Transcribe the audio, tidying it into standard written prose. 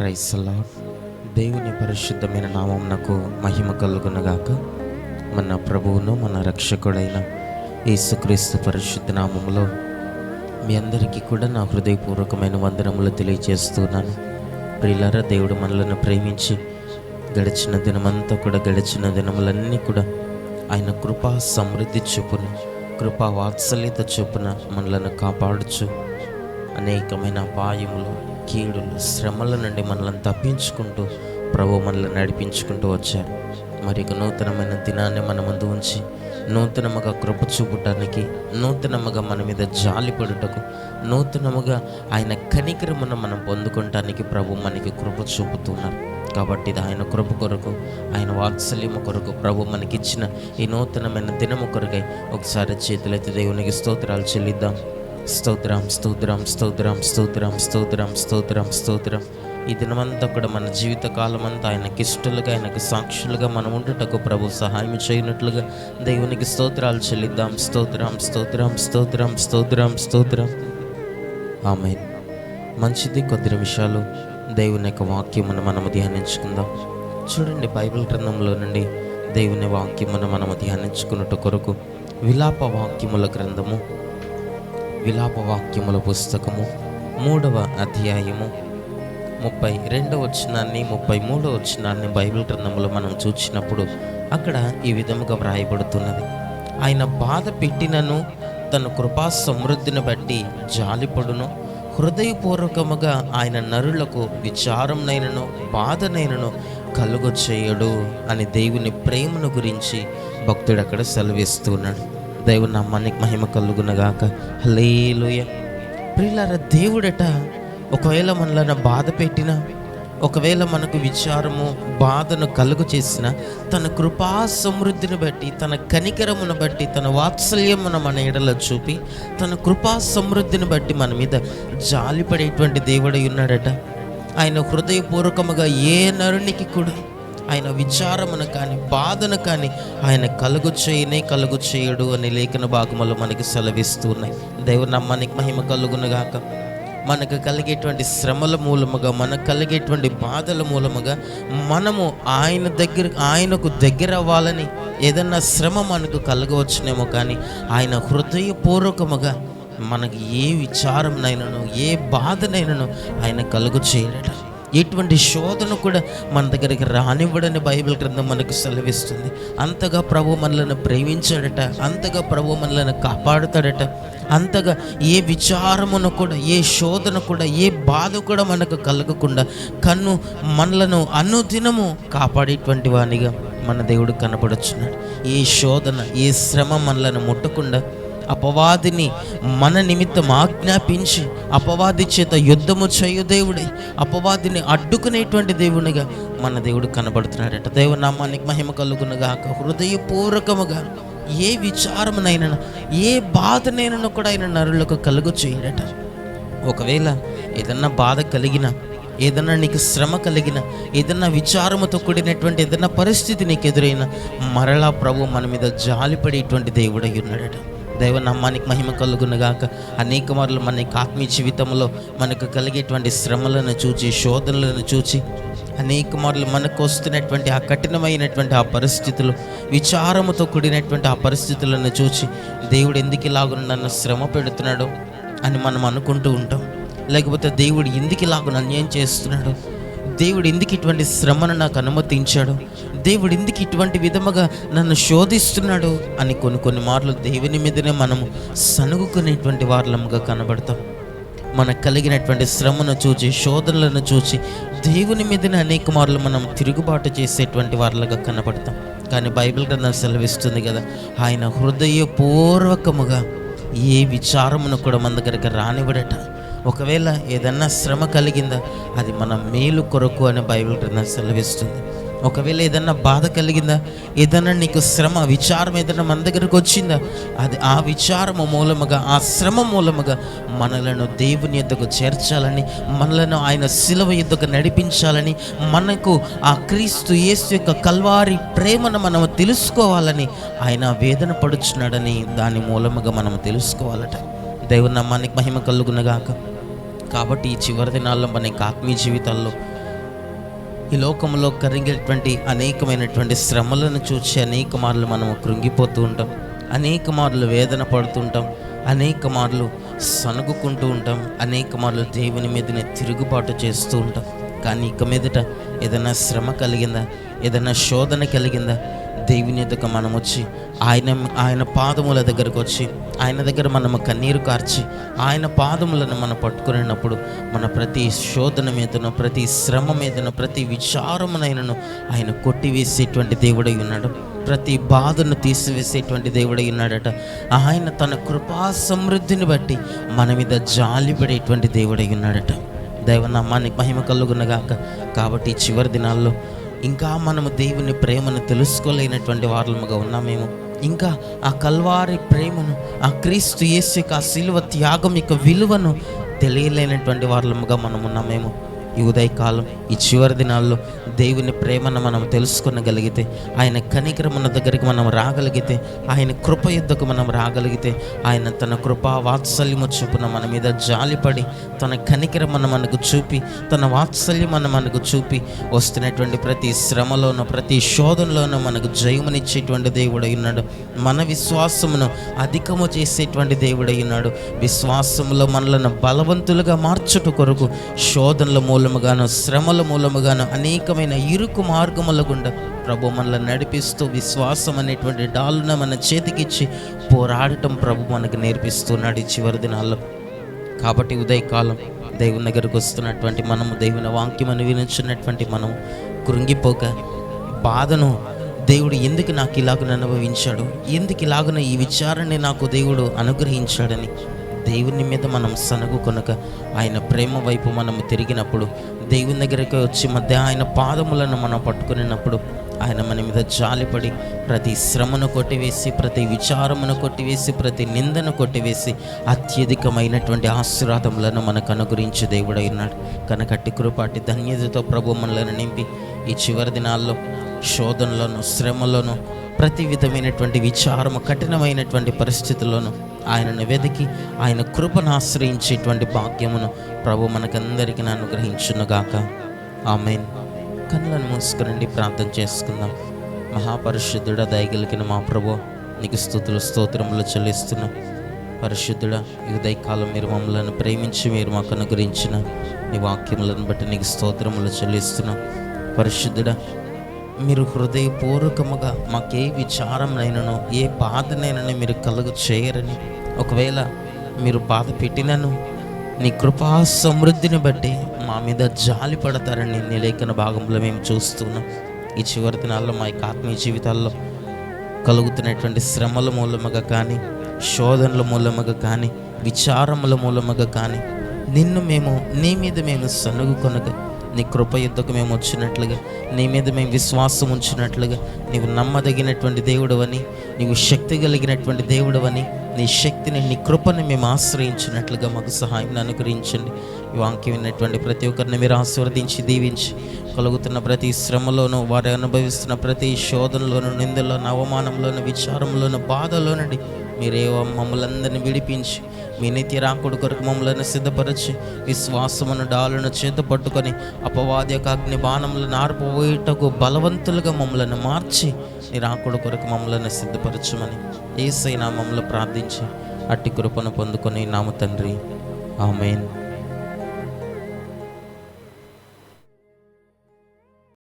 Praise the lord. దేవుని పరిశుద్ధమైన నామమునకు మహిమ కలుగునగాక. మన ప్రభువును మన రక్షకుడైన యేసుక్రీస్తు పరిశుద్ధ నామములో మీ అందరికీ కూడా నా హృదయపూర్వకమైన వందనములు తెలియజేస్తున్నాను. ప్రియులారా, దేవుడు మనలను ప్రేమించి గడిచిన దినములన్నీ కూడా ఆయన కృపా సమృద్ధి చొప్పున, కృపా వాత్సల్యత చొప్పున మనలను కాపాడుచు అనేకమైన అపాయములు, కీడులు, శ్రమల నుండి మనల్ని తప్పించుకుంటూ ప్రభు మనల్ని నడిపించుకుంటూ వచ్చారు. మరి ఇక నూతనమైన దినాన్ని మన ముందు ఉంచి నూతనముగా కృప చూపటానికి, నూతనముగా మన మీద జాలి పడుటకు, నూతనముగా ఆయన కనికరమును మనం పొందుకోవటానికి ప్రభు మనకి కృప చూపుతున్నారు. కాబట్టి ఇది ఆయన కృప కొరకు, ఆయన వాత్సల్యము కొరకు, ప్రభు మనకిచ్చిన ఈ నూతనమైన దినము కొరకై ఒకసారి చేతులైతే దేవునికి స్తోత్రాలు చెల్లిద్దాం. స్తోత్రం, స్తోత్రం, స్తోత్రం, స్తోత్రం, స్తోత్రం, స్తోత్రం, స్తోత్రం. ఈ దినమంతా కూడా మన జీవిత కాలం అంతా ఆయనకి ఇష్టలుగా, ఆయనకు సాక్షులుగా మనం ఉండుటకు ప్రభు సహాయం చేయనట్లుగా దేవునికి స్తోత్రాలు చెల్లిద్దాం. స్తోత్రం, స్తోత్రం, స్తోత్రం, స్తోత్రం, స్తోత్రం. ఆమేన్. మంచిది. కొద్ది నిమిషాలు దేవుని యొక్క వాక్యమును మనము ధ్యానించుకుందాం. చూడండి, బైబిల్ గ్రంథంలో నుండి దేవుని వాక్యమును మనము ధ్యానించుకున్నట్టు కొరకు విలాప వాక్యముల గ్రంథము, విలాప వాక్యముల పుస్తకము 3వ అధ్యాయము 32వ వచనాన్ని 33వ వచనాన్ని బైబిల్ గ్రంథంలో మనం చూసినప్పుడు అక్కడ ఈ విధముగా వ్రాయబడుతున్నది. ఆయన బాధ పెట్టినను తన కృపా సమృద్ధిని బట్టి జాలిపడును, హృదయపూర్వకముగా ఆయన నరులకు విచారంనైనను బాధనైనను కలుగ చేయడు అని దేవుని ప్రేమను గురించి భక్తుడు అక్కడ సెలవిస్తున్నాడు. దేవుని నామానికి మహిమ కలుగునగాక. హల్లెలూయా. ప్రియులారా, దేవుడట ఒకవేళ మనలను బాధ పెట్టినా, ఒకవేళ మనకు విచారము బాధను కలుగు చేసిన, తన కృపా సమృద్ధిని బట్టి, తన కనికరమును బట్టి, తన వాత్సల్యమును మన ఎడల చూపి, తన కృపా సమృద్ధిని బట్టి మన మీద జాలిపడేటువంటి దేవుడై ఉన్నాడట. ఆయన హృదయపూర్వకముగా ఏ నరునికి కూడా ఆయన విచారమును కానీ బాధను కానీ ఆయన కలుగు చేయడు అనే లేఖన భాగములు మనకి సెలవిస్తూ ఉన్నాయి. దేవుని నామానికి మహిమ కలుగునగాక. మనకు కలిగేటువంటి శ్రమల మూలముగా, మనకు కలిగేటువంటి బాధల మూలముగా మనము ఆయనకు దగ్గర అవ్వాలని ఏదన్నా శ్రమ మనకు కలగవచ్చునేమో, కానీ ఆయన హృదయపూర్వకముగా మనకి ఏ విచారంనైనను ఏ బాధనైనను ఆయన కలుగు చేయడట. ఎటువంటి శోధన కూడా మన దగ్గరికి రానివ్వడని బైబిల్ గ్రంథం మనకు సెలవిస్తుంది. అంతగా ప్రభు మనలను ప్రేమించాడట, అంతగా ప్రభు మనలను కాపాడుతాడట, అంతగా ఏ విచారమును కూడా, ఏ శోధన కూడా, ఏ బాధ కూడా మనకు కలగకుండా మనలను అనుదినము కాపాడేటువంటి వానిగా మన దేవుడు కనపడుచున్నాడు. ఏ శోధన, ఏ శ్రమ మనలను ముట్టకుండా అపవాదిని మన నిమిత్తం ఆజ్ఞాపించి అపవాది చేత యుద్ధము చేయు దేవుడై అపవాదిని అడ్డుకునేటువంటి దేవునిగా మన దేవుడు కనబడుతున్నాడట. దేవుని నామానికి మహిమ కలుగునగాక. హృదయపూర్వకముగా ఏ విచారమునైనా, ఏ బాధనైనా కూడా ఆయన నరులకు కలుగు చేయడట. ఒకవేళ ఏదన్నా బాధ కలిగినా, ఏదన్నా నీకు శ్రమ కలిగిన, ఏదన్నా విచారముతో కూడినటువంటి ఏదన్నా పరిస్థితి నీకు ఎదురైనా, మరలా ప్రభు మన మీద జాలిపడేటువంటి దేవుడై ఉన్నాడట. దేవుని నామానికి మహిమ కలుగునగాక. అనేక మార్లు మన ఆత్మీయ జీవితంలో మనకు కలిగేటువంటి శ్రమలను చూచి, శోధనలను చూచి, అనేక మార్లు మనకు వస్తున్నటువంటి ఆ కఠినమైనటువంటి ఆ పరిస్థితులు, విచారముతో కూడినటువంటి ఆ పరిస్థితులను చూచి, దేవుడు ఎందుకు ఇలాగ నన్ను శ్రమ పెడుతున్నాడు అని మనం అనుకుంటూ ఉంటాం. లేకపోతే దేవుడు ఎందుకు ఇలాగ అన్యాయం చేస్తున్నాడు, దేవుడు ఎందుకు ఇటువంటి శ్రమను నాకు అనుమతించాడు, దేవుడు ఎందుకు ఇటువంటి విధముగా నన్ను శోధిస్తున్నాడు అని కొన్ని మార్లు దేవుని మీదనే మనము సనుగుకునేటువంటి వారముగా కనబడతాం. మనకు కలిగినటువంటి శ్రమను చూచి, శోధనలను చూచి దేవుని మీదనే అనేక మార్లు మనం తిరుగుబాటు చేసేటువంటి వారులుగా కనబడతాం. కానీ బైబిల్ గ్రంథం సెలవిస్తుంది కదా, ఆయన హృదయపూర్వకముగా ఏ విచారమును కూడా మన దగ్గరికి రానివ్వడట. ఒకవేళ ఏదన్నా శ్రమ కలిగిందా, అది మన మేలు కొరకు అని బైబిల్ గ్రంథం సెలవిస్తుంది. ఒకవేళ ఏదన్నా బాధ కలిగిందా, ఏదన్నా నీకు శ్రమ, విచారం ఏదన్నా మన దగ్గరకు వచ్చిందా, అది ఆ విచారము మూలముగా, ఆ శ్రమ మూలముగా మనలను దేవుని యొద్దకు చేర్చాలని, మనలను ఆయన శిలువ యొద్దకు నడిపించాలని, మనకు ఆ క్రీస్తు యేసు యొక్క కల్వారి ప్రేమను మనం తెలుసుకోవాలని ఆయన వేదన పడుచున్నాడని దాని మూలముగా మనం తెలుసుకోవాలట. దేవుని నామానికి మహిమ కలుగునగాక. కాబట్టి ఈ చివరి దినాల్లో మన ఆత్మీయ జీవితాల్లో ఈ లోకంలో కలిగేటువంటి అనేకమైనటువంటి శ్రమలను చూసి అనేక మార్లు మనము కృంగిపోతూ ఉంటాం, అనేక మార్లు వేదన పడుతుంటాం, అనేక మార్లు సనుగుకుంటూ ఉంటాం, అనేక మార్లు దేవుని మీదనే తిరుగుబాటు చేస్తూ ఉంటాం. కానీ ఇక మీదట ఏదైనా శ్రమ కలిగిందా, ఏదైనా శోధన కలిగిందా, దేవుని ఎదుక మనం వచ్చి ఆయన పాదముల దగ్గరకు వచ్చి ఆయన దగ్గర మనము కన్నీరు కార్చి ఆయన పాదములను మనం పట్టుకున్నప్పుడు మన ప్రతి శోధన మీదను, ప్రతి శ్రమ మీదను, ప్రతి విచారమునైనను ఆయన కొట్టివేసేటువంటి దేవుడై ఉన్నాడు. ప్రతి బాధను తీసివేసేటువంటి దేవుడై ఉన్నాడట. ఆయన తన కృపా సమృద్ధిని బట్టి మన మీద జాలిపడేటువంటి దేవుడై ఉన్నాడట. దైవనామానికి మహిమ కలుగునగాక. కాబట్టి చివరి దినాల్లో ఇంకా మనము దేవుని ప్రేమను తెలుసుకోలేనటువంటి వారముగా ఉన్నామేమో, ఇంకా ఆ కల్వారి ప్రేమను, ఆ క్రీస్తు యేసు యొక్క ఆ శిలువ త్యాగం యొక్క విలువను తెలియలేనటువంటి వారముగా మనం ఉన్నామేమో. ఈ ఉదయకాలం, ఈ చివరి దినాల్లో దేవుని ప్రేమను మనం తెలుసుకొనగలిగితే, ఆయన కనికరమున దగ్గరికి మనం రాగలిగితే, ఆయన కృప యుద్ధకు మనం రాగలిగితే, ఆయన తన కృపా వాత్సల్యము చూపున మన మీద జాలిపడి తన కనికరమును మనకు చూపి, తన వాత్సల్యమును మనకు చూపి వస్తున్నటువంటి ప్రతి శ్రమలోనూ, ప్రతి శోధనలోనూ మనకు జయమునిచ్చేటువంటి దేవుడై ఉన్నాడు. మన విశ్వాసమును అధికము చేసేటువంటి దేవుడై ఉన్నాడు. విశ్వాసములో మనలను బలవంతులుగా మార్చుట కొరకు శోధనల మూలముగాను, శ్రమల మూలముగాను, అనేకమైన ఇరుకు మార్గముల గుండా ప్రభు మనల్ని నడిపిస్తూ విశ్వాసం అనేటువంటి డాలున మన చేతికిచ్చి పోరాడటం ప్రభు మనకు నేర్పిస్తున్నాడు ఈ చివరి దినాల్లో. కాబట్టి ఉదయకాలం దేవుని దగ్గరకు వస్తున్నటువంటి మనము, దేవుని వాక్యమని వినించినటువంటి మనము కృంగిపోక, బాధను దేవుడు ఎందుకు నాకు ఇలాగను అనుభవించాడు, ఎందుకు ఇలాగన ఈ విచారాన్ని నాకు దేవుడు అనుగ్రహించాడని దేవుని మీద మనం సనగు కొనక ఆయన ప్రేమ వైపు మనము తిరిగినప్పుడు, దేవుని దగ్గరికి వచ్చి మధ్య ఆయన పాదములను మనం పట్టుకున్నప్పుడు ఆయన మన మీద జాలిపడి ప్రతి శ్రమను కొట్టివేసి, ప్రతి విచారమును కొట్టివేసి, ప్రతి నిందను కొట్టివేసి అత్యధికమైనటువంటి ఆశీర్వాదములను మనకు అనుగ్రహించి దేవుడై ఉన్నాడు. కనకట్టి కృపాటి ధన్యతతో ప్రభు మనలను నింపి ఈ చివరి దినాల్లో శోధనలోను, శ్రమలోను, ప్రతి విధమైనటువంటి విచారము, కఠినమైనటువంటి పరిస్థితుల్లోనూ ఆయనను వెతికి ఆయన కృపను ఆశ్రయించేటువంటి భాగ్యమును ప్రభు మనకందరికీ అనుగ్రహించునుగాక. ఆమేన్. కన్నులను మూసుకునండి, ప్రార్థన చేసుకుందాం. మహాపరిశుద్ధుడా, దయగలిగిన మా ప్రభు, నీకు స్తుతులు స్తోత్రములు చెల్లిస్తున్నాం. పరిశుద్ధుడా, ఈ ఉదయకాలం మీరు మమ్మల్ని ప్రేమించి మీరు మాకు అనుగ్రహించిన నీ వాక్యములను బట్టి నీకు స్తోత్రములు చెల్లిస్తున్నాం. పరిశుద్ధుడా, మీరు హృదయపూర్వకముగా మాకే విచారంనైనను, ఏ బాధనైనా మీరు కలుగు చేయరని, ఒకవేళ మీరు బాధ పెట్టినను నీ కృపా సమృద్ధిని బట్టి మా మీద జాలి పడతారని నీ లేఖన భాగంలో మేము చూస్తున్నాం. ఈ చివరి దినాల్లో మా యొక్క ఆత్మీయ జీవితాల్లో కలుగుతున్నటువంటి శ్రమల మూలముగా కానీ, శోధనల మూలముగా కానీ, విచారముల మూలముగా కానీ నీ మీద మేము సనుగు కొనక, నీ కృప యుద్ధకు మేము వచ్చినట్లుగా, నీ మీద మేము విశ్వాసం ఉంచినట్లుగా, నీవు నమ్మదగినటువంటి దేవుడవని, నీవు శక్తి కలిగినటువంటి దేవుడవని, నీ శక్తిని, నీ కృపని మేము ఆశ్రయించినట్లుగా మాకు సహాయం అనుగ్రహించండి. ఈ వాక్యం విన్నటువంటి ప్రతి ఒక్కరిని మీరు ఆశీర్వదించి దీవించి, కలుగుతున్న ప్రతి శ్రమలోనూ, వారు అనుభవిస్తున్న ప్రతి శోధనలోను, నిందలోను, అవమానంలోను, విచారంలోను, బాధలో నుండి మీరే మమ్మల్ని అందరినీ విడిపించి మీ నిత్య రాకుడు కొరకు మమ్మల్ని సిద్ధపరచి, విశ్వాసమును డాలును చేత పట్టుకొని అపవాది యొక్క అగ్ని బాణములను ఆర్పబోయేటకు బలవంతులుగా మమ్మల్ని మార్చి నీ రాకుడు కొరకు మమ్మల్ని సిద్ధపరచమని యేసయ్య నామములో ప్రార్థించి అట్టి కృపను పొందుకొని నాము తండ్రి. ఆమేన్.